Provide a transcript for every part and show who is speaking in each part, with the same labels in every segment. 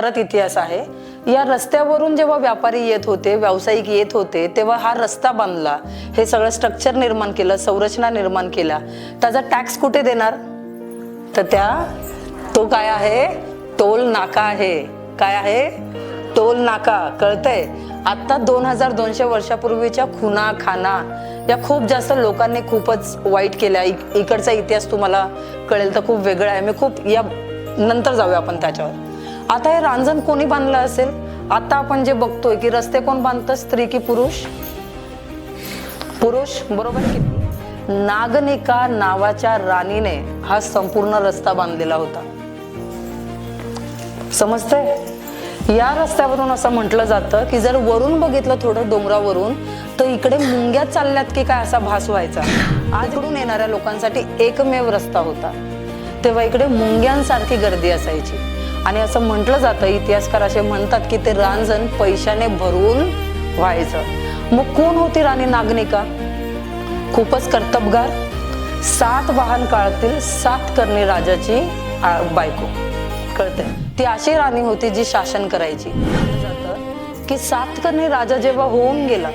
Speaker 1: परत इतिहास आहे। या रस्त्यावरून जेव्हा व्यापारी येत होते, व्यावसायिक येत होते, तेव्हा हा रस्ता बांधला, हे सगळं स्ट्रक्चर निर्माण केलं, संरचना निर्माण केला, त्याचा टॅक्स कुठे देणार? तर तो काय आहे? टोल नाका आहे। काय आहे? टोल नाका। कळतंय? आता 2200 वर्षापूर्वीच्या खुना खाना या खूप जास्त लोकांनी खूपच वाईट केल्या। इकडचा इतिहास तुम्हाला कळेल तर खूप वेगळा आहे। मी खूप या नंतर जाऊया आपण त्याच्यावर। आता हे रांजण कोणी बांधलं असेल? आता आपण जे बघतोय की रस्ते कोण बांधतं, स्त्री की पुरुष? पुरुष, बरोबर की? नागनिका नावाच्या राणीने हा संपूर्ण रस्ता बांधलेला होता। समजतंय? या रस्त्यावरून असं म्हटलं जातं की जर वरून बघितलं थोडं डोंगरावरून तर इकडे मुंग्या चालल्यात की काय असा भास व्हायचा। आजकडून येणाऱ्या लोकांसाठी एकमेव रस्ता होता, तेव्हा इकडे मुंग्यांसारखी गर्दी असायची। आणि असं म्हटलं जातं, इतिहासकार असे म्हणतात की ते रांजण पैशाने भरून व्हायचं। मग कोण होती राणी नागनिका? खूपच कर्तबगार, 7 वाहन काळातील 7 करणी राजाची बायको। कळते? ती अशी राणी होती जी शासन करायची। जातं की 7 करणी राजा जेव्हा होऊन गेला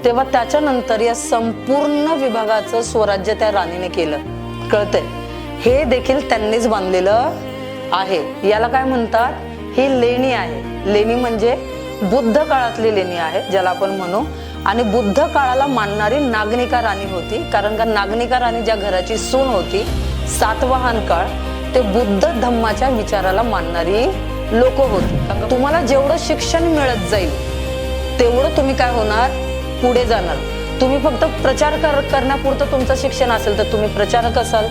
Speaker 1: तेव्हा त्याच्यानंतर या संपूर्ण विभागाचं स्वराज्य त्या राणीने केलं। कळतंय? हे देखील त्यांनीच बांधलेलं आहे। याला काय म्हणतात? ही लेणी आहे। लेणी म्हणजे बुद्ध काळातली लेणी आहे ज्याला आपण म्हणू। आणि बुद्ध काळाला मानणारी नागनिका राणी होती, कारण का नागनिका राणी ज्या घराची सून होती, सातवाहन काळ, ते बुद्ध धम्माच्या विचाराला मानणारी लोक होती। तुम्हाला जेवढं शिक्षण मिळत जाईल तेवढं तुम्ही काय होणार? पुढे जाणार। तुम्ही फक्त प्रचार करण्यापुरतं तुमचं शिक्षण असेल तर तुम्ही प्रचारक असाल।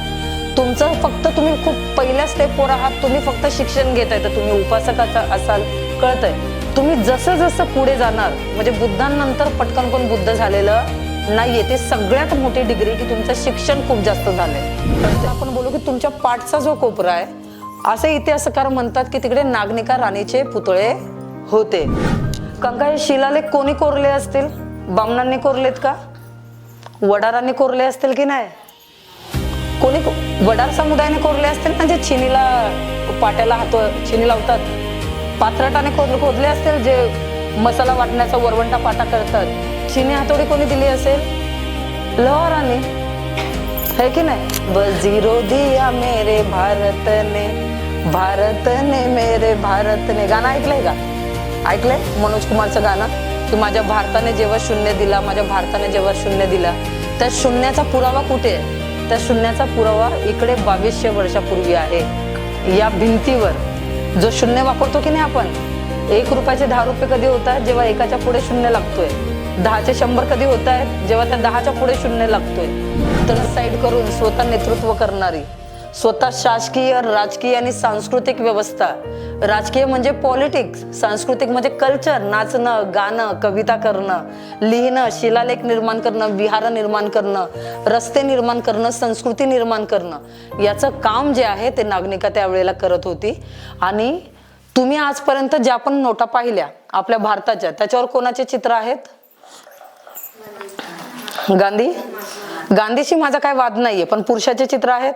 Speaker 1: तुमचं फक्त तुम्ही खूप पहिल्या स्टेपवर आहात, तुम्ही फक्त शिक्षण घेताय तर तुम्ही उपासक असाल। कळतंय? तुम्ही जसं जसं पुढे जाणार, म्हणजे बुद्धांनंतर पटकन कोण बुद्ध झालेलं नाहीये, ते सगळ्यात मोठी डिग्री की तुमचं शिक्षण खूप जास्त झालंय। आपण बोलू की तुमच्या पाठचा जो कोपरा आहे, असे इतिहासकार म्हणतात की तिकडे नागनिका राणीचे पुतळे होते। कंका हे शिलालेख कोणी कोरले असतील? बामणांनी कोरलेत का? वडारांनी कोरले असतील की नाही? कोणी वडार समुदायाने कोरले असतील ना, जे चिनीला पाट्याला चिनी लावतात, पात्रटाने खोदले असतील, जे मसाला वाटण्याचा वरवंटा पाटा करतात, चिनी हातोडी कोणी दिली असेल? लोहारांनी, है की नाही? वजीरो दिया मेरे भारत ने मेरे भारत ने, गाणं ऐकलंय का? ऐकलंय मनोज कुमारचं गाणं की माझ्या भारताने जेव्हा शून्य दिला, माझ्या भारताने जेव्हा शून्य दिला, त्या शून्याचा पुरावा कुठे आहे? त्या शून्याचा पुरावा इकडे 2200 वर्षापूर्वी आहे। या भिंतीवर जो शून्य वापरतो की नाही आपण, 1 रुपयाचे 10 रुपये कधी होतात? जेव्हा एकाच्या पुढे शून्य लागतोय। 10चे 100 कधी होत आहेत? जेव्हा त्या 10च्या पुढे शून्य लागतोय। तर साईड करून स्वतः नेतृत्व करणारी, स्वतः शासकीय, राजकीय आणि सांस्कृतिक व्यवस्था, राजकीय म्हणजे पॉलिटिक्स, सांस्कृतिक म्हणजे कल्चर, नाचणं, गाणं, कविता करणं, लिहिणं, शिलालेख निर्माण करणं, विहार निर्माण करणं, रस्ते निर्माण करणं, संस्कृती निर्माण करणं, याचं काम जे आहे ते नागनिका त्यावेळेला करत होती। आणि तुम्ही आजपर्यंत ज्या पण नोटा पाहिल्या आपल्या भारताच्या, त्याच्यावर कोणाचे चित्र आहेत? गांधीशी माझा काय वाद नाहीये, पण पुरुषाचे चित्र आहेत,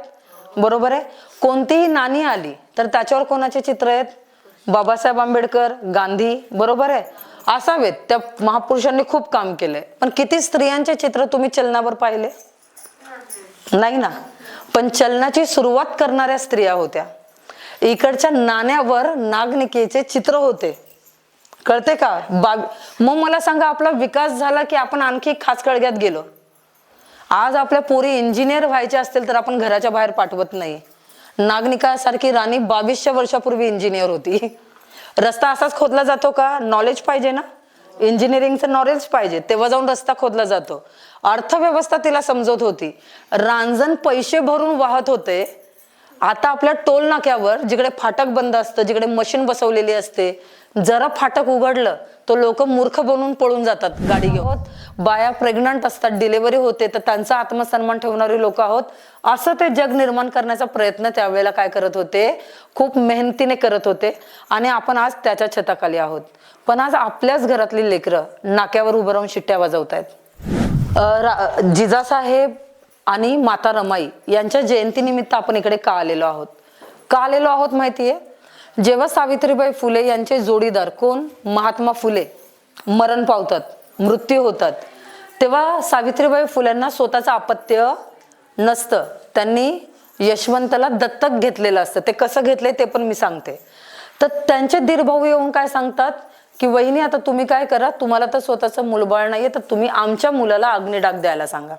Speaker 1: बरोबर आहे? कोणतीही नाणी आली तर त्याच्यावर कोणाचे चित्र आहेत? बाबासाहेब आंबेडकर, गांधी, बरोबर आहे? असावेत, त्या महापुरुषांनी खूप काम केलंय। पण किती स्त्रियांचे चित्र तुम्ही चलनावर पाहिले? नाही ना। पण चलनाची सुरुवात करणाऱ्या स्त्रिया होत्या। इकडच्या नाण्यावर नागनिकेचे चित्र होते। कळते का? मग मला सांगा, आपला विकास झाला की आपण आणखी खाचखळग्यात गेलो? आज आपल्या पोरी इंजिनियर व्हायचे असतील तर आपण घराच्या बाहेर पाठवत नाही। नागनिका सारखी राणी 2200 वर्षापूर्वी इंजिनियर होती। रस्ता असाच खोदला जातो का? नॉलेज पाहिजे ना, इंजिनिअरिंगचं नॉलेज पाहिजे, तेव्हा जाऊन रस्ता खोदला जातो। अर्थव्यवस्था तिला समजत होती। रांजण पैसे भरून वाहत होते। आता आपल्या टोल नाक्यावर जिकडे फाटक बंद असतं, जिकडे मशीन बसवलेली असते, जरा फाटक उघडलं तो लोक मूर्ख बनून पळून जातात गाडी घेऊन। बाया प्रेग्नंट असतात, डिलिव्हरी होते, तर त्यांचा आत्मसन्मान ठेवणारी लोक आहोत, असं ते जग निर्माण करण्याचा प्रयत्न त्यावेळेला काय करत होते? खूप मेहनतीने करत होते। आणि आपण आज त्याच्या छताखाली आहोत। पण आज आपल्याच घरातली लेकरं नाक्यावर उभं राहून शिट्ट्या वाजवतायत। जिजासाहेब आणि माता रमाई यांच्या जयंतीनिमित्त आपण इकडे का आलेलो आहोत? माहितीये? जेव्हा सावित्रीबाई फुले यांचे जोडीदार कोण महात्मा फुले मरण पावतात, मृत्यू होतात, तेव्हा सावित्रीबाई फुलेंना स्वतःचं अपत्य नसतं. त्यांनी यशवंतला दत्तक घेतलेलं असतं. ते कसं घेतले ते पण मी सांगते. तर त्यांचे दीर भाऊ येऊन काय सांगतात की वहिनी आता तुम्ही काय करा, तुम्हाला तर स्वतःचं मूलबाळ नाहीये, तर तुम्ही आमच्या मुलाला अग्निडाग द्यायला सांगा.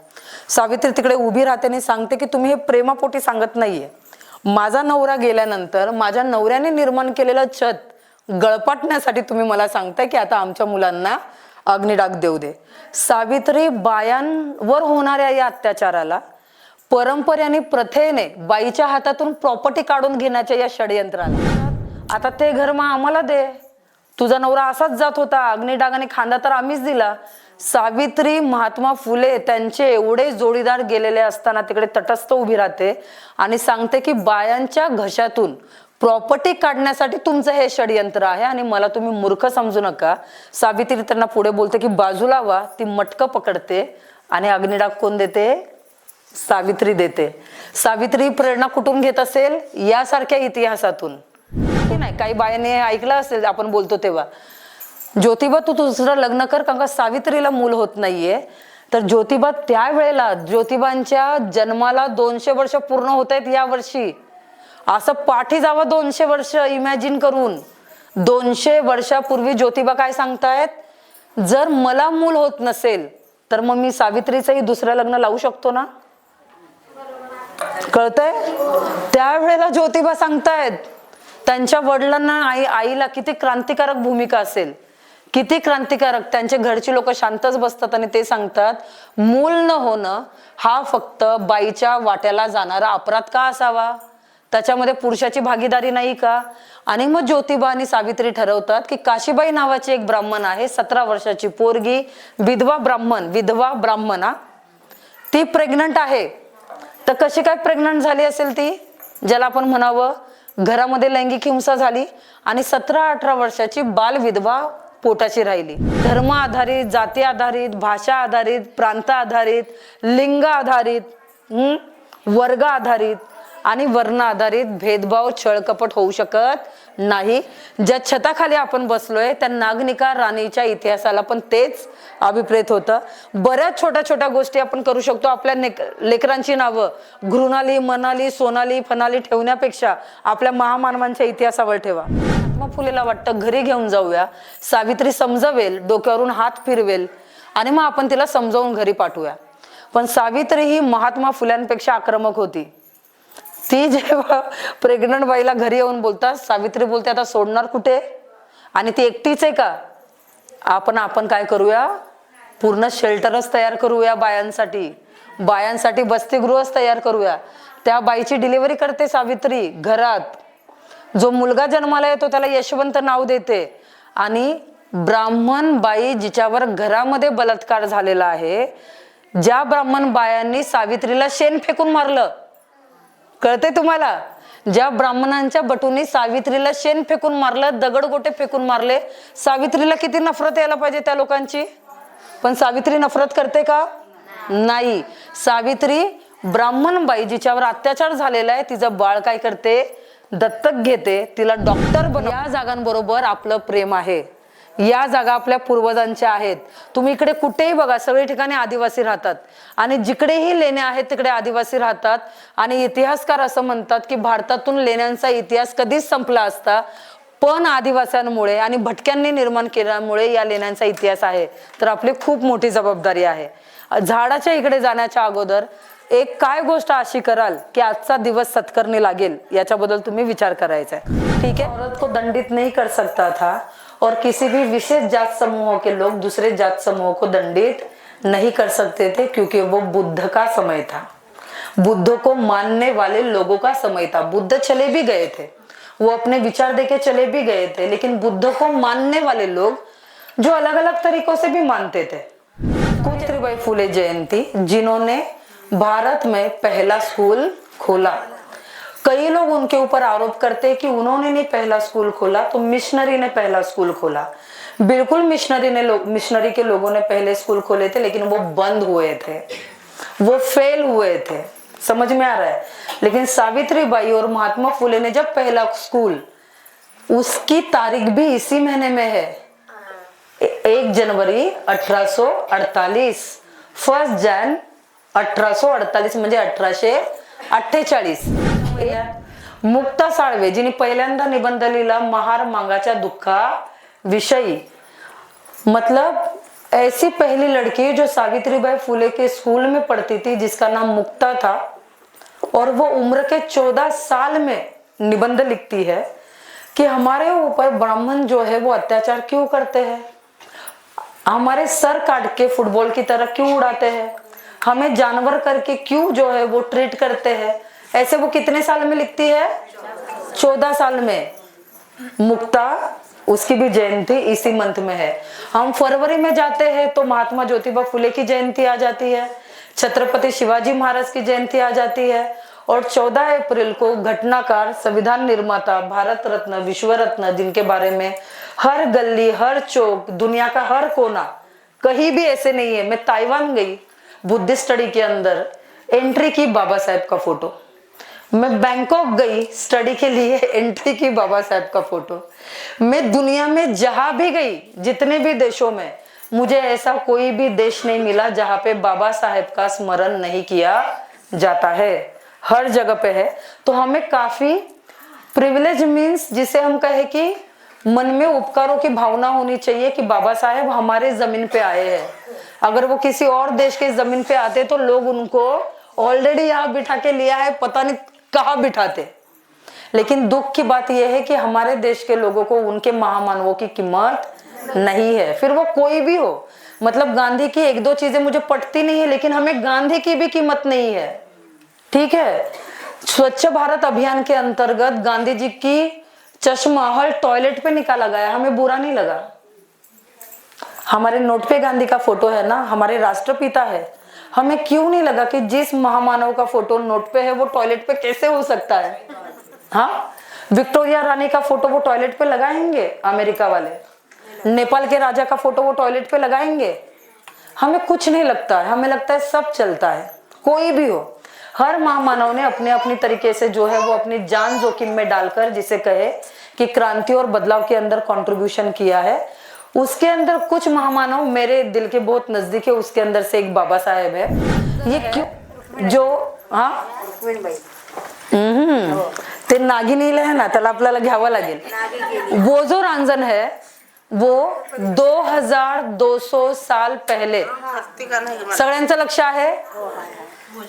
Speaker 1: सावित्री तिकडे उभी राहते आणि सांगते की तुम्ही हे प्रेमापोटी सांगत नाहीये. माझा नवरा गेल्यानंतर माझ्या नवऱ्याने निर्माण केलेलं छत गळपाटण्यासाठी तुम्ही मला सांगताय की आता आमच्या मुलांना अग्निडाग देऊ दे. सावित्री बायांवर होणाऱ्या या अत्याचाराला, परंपरेने प्रथेने बाईच्या हातातून प्रॉपर्टी काढून घेण्याच्या या षडयंत्राला, आता ते घर मग आम्हाला दे, तुझा नवरा असाच जात होता, अग्निडागाने खांदा तर आम्हीच दिला. सावित्री महात्मा फुले त्यांचे एवढे जोडीदार गेलेले असताना तिकडे तटस्थ उभी राहते आणि सांगते की बायांच्या घशातून प्रॉपर्टी काढण्यासाठी तुमचं हे षडयंत्र आहे आणि मला तुम्ही मूर्ख समजू नका. सावित्री त्यांना पुढे बोलते की बाजूला व्हा. ती मटकं पकडते आणि अग्निडाग कोण देते? सावित्री देते. सावित्री प्रेरणा कुठून घेत असेल? यासारख्या इतिहासातून. नाही, काही बायाने ऐकलं असेल आपण बोलतो तेव्हा, ज्योतिबा तू दुसरं लग्न कर, कारण का सावित्रीला मूल होत नाहीये. तर ज्योतिबा त्यावेळेला, ज्योतिबांच्या जन्माला 200 वर्ष पूर्ण होत आहेत या वर्षी. असं पाठी जावं 200 वर्ष इमॅजिन करून. 200 वर्षापूर्वी ज्योतिबा काय सांगतायत, जर मला मूल होत नसेल तर मग मी सावित्रीचंही दुसरं लग्न लावू शकतो ना. कळतंय? त्यावेळेला ज्योतिबा सांगतायत. त्यांच्या वडिलांना आईला किती क्रांतिकारक भूमिका असेल, किती क्रांतिकारक. त्यांचे घरची लोक शांतच बसतात आणि ते सांगतात मूल न होणं हा फक्त बाईच्या वाट्याला जाणारा अपराध का असावा, त्याच्यामध्ये पुरुषाची भागीदारी नाही का. आणि मग ज्योतिबा आणि सावित्री ठरवतात की काशीबाई नावाची एक ब्राह्मण आहे, 17 वर्षाची पोरगी, विधवा ब्राह्मण ती प्रेग्नंट आहे. तर कशी काय प्रेग्नंट झाली असेल ती, ज्याला आपण म्हणावं घरामध्ये लैंगिक हिंसा झाली आणि 17-18 वर्षाची बाल विधवा पोटाची राहिली. धर्म आधारित, जाती आधारित, भाषा आधारित, प्रांत आधारित, लिंग आधारित, वर्ग आधारित आणि वर्ण आधारित भेदभाव, छळकपट होऊ शकत नाही. ज्या छताखाली आपण बसलोय त्या नागनिका राणीच्या इतिहासाला पण तेच अभिप्रेत होतं. बऱ्याच छोट्या छोट्या गोष्टी आपण करू शकतो. आपल्या लेकरांची नावं घृणाली, मनाली, सोनाली, फनाली ठेवण्यापेक्षा आपल्या महामानवांच्या इतिहासावर ठेवा. महात्मा फुलेला वाटतं घरी घेऊन जाऊया, सावित्री समजवेल, डोक्यावरून हात फिरवेल आणि मग आपण तिला समजावून घरी पाठवूया. पण सावित्री ही महात्मा फुल्यांपेक्षा आक्रमक होती. ती जेव्हा प्रेग्नंट बाईला घरी येऊन बोलतात, सावित्री बोलते आता सोडणार कुठे, आणि ती एकटीच आहे का, आपण काय करूया, पूर्ण शेल्टरच तयार करूया बायांसाठी बसतीगृहच तयार करूया. त्या बाईची डिलिव्हरी करते सावित्री घरात. जो मुलगा जन्माला येतो त्याला यशवंत नाव देते आणि ब्राह्मण बाई जिच्यावर घरामध्ये बलात्कार झालेला आहे, ज्या ब्राह्मण बायांनी सावित्रीला शेण फेकून मारलं, कळते तुम्हाला, ज्या ब्राह्मणांच्या बटूंनी सावित्रीला शेण फेकून मारलं, दगडगोटे फेकून मारले, सावित्रीला किती नफरत यायला पाहिजे त्या लोकांची. पण सावित्री नफरत करते का? नाही. सावित्री ब्राह्मण बाई जिच्यावर अत्याचार झालेला आहे तिचं बाळ काय करते, दत्तक घेते, तिला डॉक्टर बनव. या जागांबरोबर आपलं प्रेम आहे. या जागा आपल्या पूर्वजांच्या आहेत. तुम्ही इकडे कुठेही बघा, सगळी ठिकाणी आदिवासी राहतात आणि जिकडेही लेण्या आहेत तिकडे आदिवासी राहतात. आणि इतिहासकार असं म्हणतात की भारतातून लेण्यांचा इतिहास कधीच संपला असता, पण आदिवासींमुळे आणि भटक्यांनी निर्माण केल्यामुळे या लेण्यांचा इतिहास आहे. तर आपली खूप मोठी जबाबदारी आहे. झाडाच्या इकडे जाण्याच्या अगोदर एक काय गोष्ट अशी कराल की आजचा दिवस सत्कर्मी लागेल, याच्याबद्दल तुम्ही विचार करायचा आहे. ठीक है, औरत को दंडित नहीं कर सकता था और किसी भी विशेष जात समूहों के लोग दूसरे जात समूहों को दंडित नहीं कर सकते थे, क्योंकि वो बुद्ध का समय था, बुद्ध को मानने वाले लोगों का समय था. बुद्ध चले भी गए थे, वो अपने विचार देके चले भी गए थे, लेकिन बुद्ध को मानने वाले लोग जो अलग अलग तरीकों से भी मानते थे. सावित्रीबाई फुले जयंती, जिन्होंने भारत में पहला स्कूल खोला. कई लोग उनके ऊपर आरोप करते हैं कि उन्होंने नहीं पहला स्कूल खोला, तो मिशनरी ने पहला स्कूल खोला. बिल्कुल मिशनरी के लोगों ने पहले स्कूल खोले थे, लेकिन वो बंद हुए थे, वो फेल हुए थे. समझ में आ रहा है. लेकिन सावित्री बाई और महात्मा फुले ने जब पहला स्कूल उसकी तारीख भी इसी महीने में है, 1 जनवरी 1848, 1 जैन 1848 म्हणजे 1848. मुक्ता साळवे जिने पहिल्यांदा निबंध लिहिला महार मांगाच्या दुःखा विषयी, मतलब ऐसी पहली लड़की जो सावित्रीबाई फुले के स्कूल में पढ़ती थी जिसका नाम मुक्ता था, और वो उम्र के 14 साल में निबंध लिखती है कि हमारे ऊपर ब्राह्मण जो है वो अत्याचार क्यों करते हैं, हमारे सर काट के फुटबॉल की तरह क्यों उड़ाते हैं, हमें जानवर करके क्यों जो है वो ट्रीट करते हैं। ऐसे वो कितने साल में लिखती है? 14 साल में। मुक्ता, उसकी भी जयंती इसी मंथ में है। हम फरवरी में जाते हैं तो महात्मा ज्योतिबा फुले की जयंती आ जाती है, छत्रपति शिवाजी महाराज की जयंती आ जाती है, और 14 अप्रैल को घटनाकार, संविधान निर्माता, भारत रत्न, विश्व रत्न, जिनके बारे में हर गली, हर चौक, दुनिया का हर कोना, कहीं भी ऐसे नहीं है। मैं ताइवान गई, बुद्धिस्ट स्टडी के अंदर एंट्री की बाबा साहेब का फोटो। मैं बैंकॉक गई स्टडी के लिए, एंट्री की बाबा साहेब का फोटो। मैं दुनिया में जहां भी गई, जितने भी देशों में, मुझे ऐसा कोई भी देश नहीं मिला जहां पे बाबा साहेब का स्मरण नहीं किया जाता है। हर जगह पे है। तो हमें काफी प्रिविलेज मीन्स, जिसे हम कहे कि मन में उपकारों की भावना होनी चाहिए कि बाबा साहेब हमारे जमीन पे आए हैं। अगर वो किसी और देश के जमीन पे आते तो लोग उनको ऑलरेडी यहाँ बिठा के लिया है, पता नहीं कहाँ बिठाते। लेकिन दुख की बात यह है कि हमारे देश के लोगों को उनके महामानवों की कीमत नहीं है, फिर वो कोई भी हो। मतलब गांधी की 1-2 चीजें मुझे पटती नहीं है, लेकिन हमें गांधी की भी कीमत नहीं है। ठीक है, स्वच्छ भारत अभियान के अंतर्गत गांधी जी की चश्मा हर टॉयलेट पे निकाला गया, हमें बुरा नहीं लगा। हमारे नोट पे गांधी का फोटो है ना, हमारे राष्ट्रपिता है, हमें क्यों नहीं लगा कि जिस महामानव का फोटो नोट पे है वो टॉयलेट पे कैसे हो सकता है। हाँ, विक्टोरिया रानी का फोटो वो टॉयलेट पे लगाएंगे अमेरिका वाले, नेपाल के राजा का फोटो वो टॉयलेट पे लगाएंगे, हमें कुछ नहीं लगता है। हमें लगता है सब चलता है, कोई भी हो। हर महामानव ने अपने अपनी तरीके से जो है वो अपनी जान जोखिम में डालकर, जिसे कहे कि क्रांति और बदलाव के अंदर कंट्रीब्यूशन किया है। उसके अंदर कुछ महामानव मेरे दिल के बहुत नजदीक है, उसके अंदर से एक बाबा साहेब है। ये क्यों जो ते नागिनीला है ना, त्याला आपल्याला घ्यावं लागेल। वो जो रांजण है वो 2200 साल पहले, सगळ्यांचं लक्ष आहे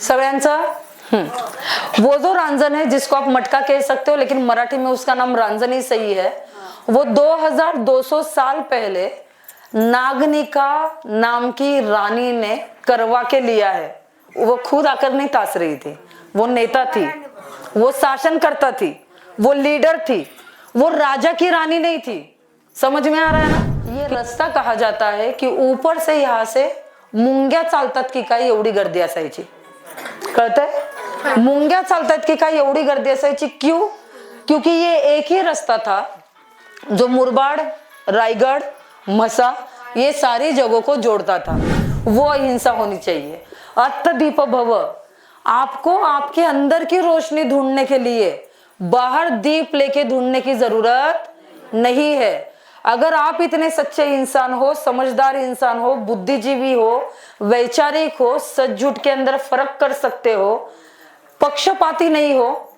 Speaker 1: सगळ्यांचं। वो जो रांझन है, जिसको आप मटका कह सकते हो, लेकिन मराठी में उसका नाम रांझन ही सही है, वो 2200 साल पहले नागनिका नाम की रानी ने करवा के लिया है। वो खुद आकर नहीं तास रही थी, वो नेता थी, वो शासन करता थी, वो लीडर थी, वो राजा की रानी नहीं थी। समझ में आ रहा है ना। ये रास्ता कहा जाता है कि ऊपर से यहाँ से मुंग्या चालतात की काय एवढी गर्दी असायची, कळतंय? मुंग्या चालतात की काय एवढी गर्दी असायची, क्यों? क्योंकि ये एक ही रास्ता था जो मुरबाड, रायगढ़, मसा, ये सारी जगहों को जोड़ता था। वो अहिंसा होनी चाहिए। अत्तदीप भव, आपको आपके अंदर की रोशनी ढूंढने के लिए बाहर दीप लेके ढूंढने की जरूरत नहीं है। अगर आप इतने सच्चे इंसान हो, समझदार इंसान हो, बुद्धिजीवी हो, वैचारिक हो, सच झूठ के अंदर फर्क कर सकते हो, पक्षपाती नहीं हो,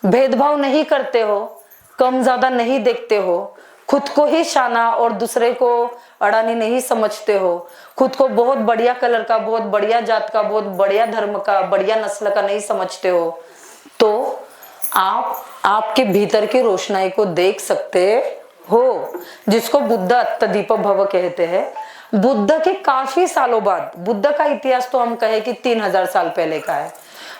Speaker 1: भेदभाव नहीं करते हो, कम ज्यादा नहीं देखते हो, खुद को ही शाना और दूसरे को अडानी नहीं समझते हो, खुद को बहुत बढ़िया कलर का, बहुत बढ़िया जात का, बहुत बढ़िया धर्म का, बढ़िया नस्ल का नहीं समझते हो, तो आप आपके भीतर की रोशनाई को देख सकते हो, जिसको बुद्ध अत्तदीप भव कहते हैं। बुद्ध के काफी सालों बाद, बुद्ध का इतिहास तो हम कहे कि 3000 साल पहले का है,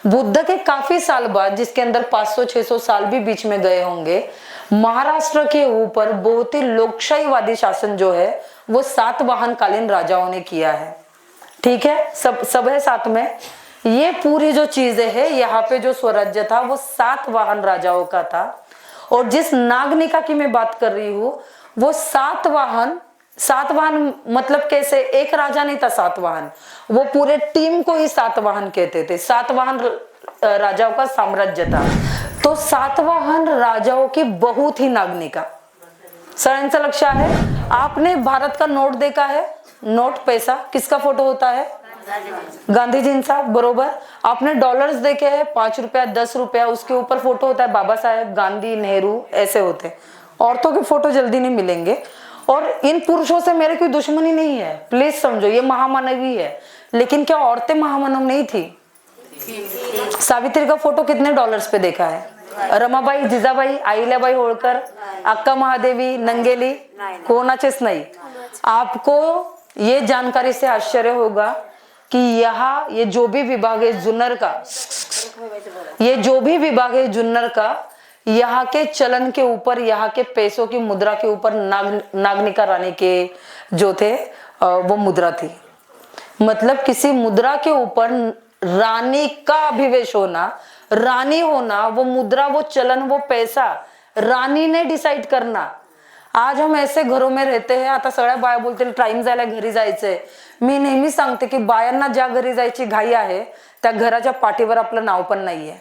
Speaker 1: बुद्ध के काफी साल बाद, जिसके अंदर 500-600 साल भी बीच में गए होंगे, महाराष्ट्र के ऊपर बहुत ही लोकशाहीवादी शासन जो है वो सातवाहन कालीन राजाओं ने किया है। ठीक है, सब है साथ में। ये पूरी जो चीजें है, यहाँ पे जो स्वराज्य था वो सातवाहन राजाओं का था। और जिस नागनिका की मैं बात कर रही हूँ, वो सातवाहन मतलब कैसे, एक राजा नहीं था सातवाहन, वो पूरे टीम को ही सातवाहन कहते थे। सातवाहन राजाओं का साम्राज्य था। तो तो सातवाहन राजाओं की बहू थी नागनिका. सगळ्यांचं लक्ष आहे. आपने भारत का नोट देखा है, नोट पैसा किसका फोटो होता है, गांधीजींचा, बरोबर. आपने डॉलर्स देखे हैं, 5 रुपया 10 रुपया, उसके ऊपर फोटो होता है बाबा साहेब, गांधी, नेहरू, ऐसे होते. औरतों के फोटो जल्दी नहीं मिलेंगे. और इन पुरुषों से मेरे कोई दुश्मनी नहीं है, प्लीज समझो, ये महामानवी है. लेकिन क्या औरतें महामानव नहीं थी? सावित्री का फोटो कितने डॉलर्स पे देखा है? रमाबाई, जिजाबाई, अहिल्याबाई होळकर, अक्का महादेवी, नंगेली, कोणाचेच नहीं. आपको ये जानकारी से आश्चर्य होगा कि यहाँ ये जो भी विभाग है जुन्नर का, ये जो भी विभाग है जुन्नर का, यहाँ के चलन के ऊपर, यहाँ के पैसों की मुद्रा के ऊपर नागनिका रानी के जो थे वो मुद्रा थी. मतलब किसी मुद्रा के ऊपर रानी का अभिवेश होना, रानी होना, वो मुद्रा, वो चलन, वो पैसा रानी ने डिसाइड करना. आज हम ऐसे घरों में रहते हैं. आता सगळ्या बाया बोलतील टाइम झाला घरी जायचंय. मी नेहमी सांगते की बायांना ज्या घरी जायची घाई आहे त्या घराच्या पाठीवर आपलं नाव पण नाहीये.